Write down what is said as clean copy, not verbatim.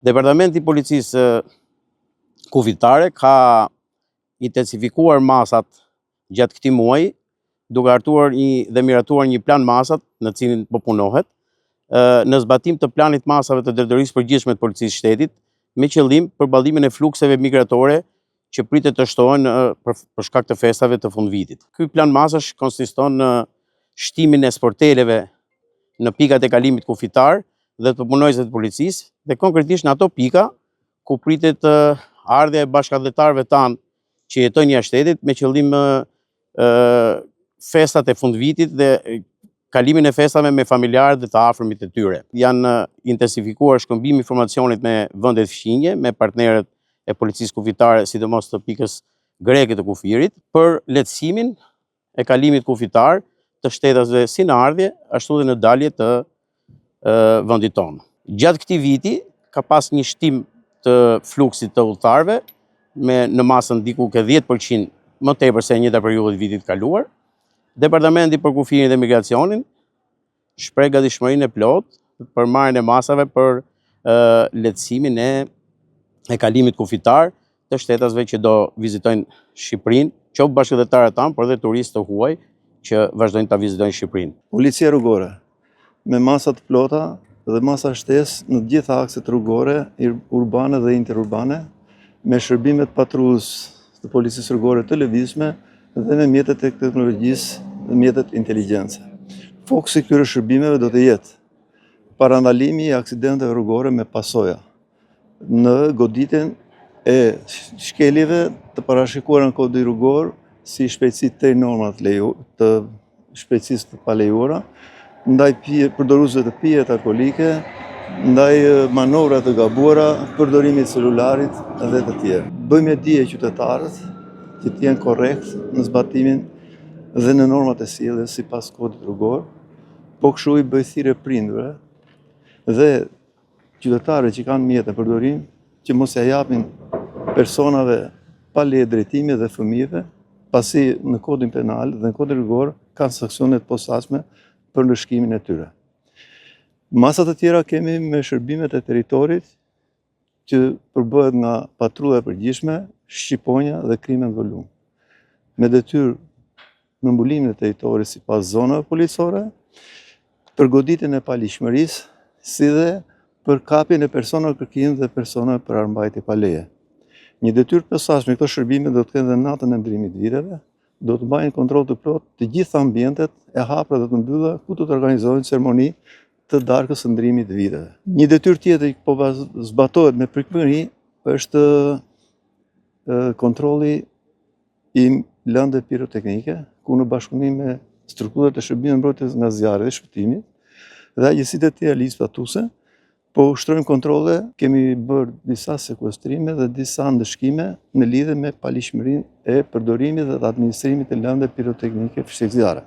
Departamenti i Policisë Kufitare ka intensifikuar masat gjatë këtij muaji, duke hartuar dhe miratuar një plan masat në cilin po punohet, në zbatim të planit masave të drejtorisë përgjithshme të Policisë Shtetit, me qëllim përballimin e flukseve migratore që pritet të shtohen për shkak të festave të fundvitit. Ky plan masash konsiston në shtimin e sporteleve në pikat e kalimit kufitar dhe të punojësve të policisë, dhe konkretisht në ato pika ku pritet ardhja e bashkëdhetarëve tanë që jetojnë jashtë shtetit me qëllim festat e fundvitit dhe kalimin e festave me familjarët dhe të afërmit e tyre. Janë intensifikuar shkëmbimi i informacionit me vendet fqinje, me partnerët e Policisë Kufitare, sidomos të pikës greke të kufirit, për lehtësimin e kalimit kufitar të shtetasve si në ardhje, ashtu dhe në dalje të vendit tonë. Gjatë këtij viti ka pas një shtim të fluksit të udhëtarëve në masën diku ke 10% më tepër se njëjta periudhë vitit kaluar. Departamenti për Kufirin dhe Migracionin shpreh gatishmërinë e plotë për marrjen e masave për lehtësimin e kalimit kufitar të shtetasve që do vizitojnë Shqipërinë, qoftë bashkëdhetarët tanë, por dhe turistë të huaj që vazhdojnë ta vizitojnë Shqipërinë. Policia rrugore me masa të plota dhe masa shtesë në të gjitha akset rrugore, urbane dhe interurbane, me shërbimet patrullës të policisë rrugore të lëvizshme dhe me mjetet e teknologjisë dhe mjetet inteligjencë. Fokusi këtyre shërbimeve do të jetë parandalimi i aksidenteve rrugore me pasoja në goditjen e shkeljeve të parashikuara në kodin rrugor si shpejtësi te normat të shpejtësisë të palejuara, ndaj përdorusëve të pijet alkolike, ndaj manovrat të gabuara, përdorimit celularit dhe të tjerë. Bëjmë dije qytetarët që të jenë korrekt në zbatimin dhe në normat e sjelljes sipas kodit rrugor, po kështu i bëj thirrje prindërve dhe qytetarëve që kanë mjete përdorim që mos ja japin personave pa leje drejtimi dhe fëmijëve, pasi në kodin penal dhe në kodin rrugor kanë sanksione të posaçme për ndëshkimin e tyre. Masat e tjera kemi me shërbimet e territorit që përbëhet nga patrulla e përgjithshme, shqiponja dhe krimet volum. Me detyrë në mbulimin e territorit sipas zonave policore, për goditjen e paligjshmërisë, si dhe për kapjen e personave kërkim dhe personave për armbajtje pa leje. Një detyrë posaçme këto shërbime do të kenë dhe natën e ndrimit viteve, do të bëjnë kontroll të plot të gjitha ambientet e hapura dhe të mbylla ku do të organizohen ceremoni të darkës së ndrimit të viteve. Një detyrë tjetër që po zbatohet me pritshmëri është kontrolli i lëndëve piroteknike, ku në bashkëpunim me strukturat e shërbimit mbrojtjes nga zjarri dhe shpëtimit dhe agjencitë e tjera ligjstatuese, po ushtrojmë kontrolle, kemi bërë disa sekuestrime dhe disa ndëshkime në lidhje me paligjshmërinë e përdorimit dhe administrimit të lëndëve piroteknike fshekzjarre.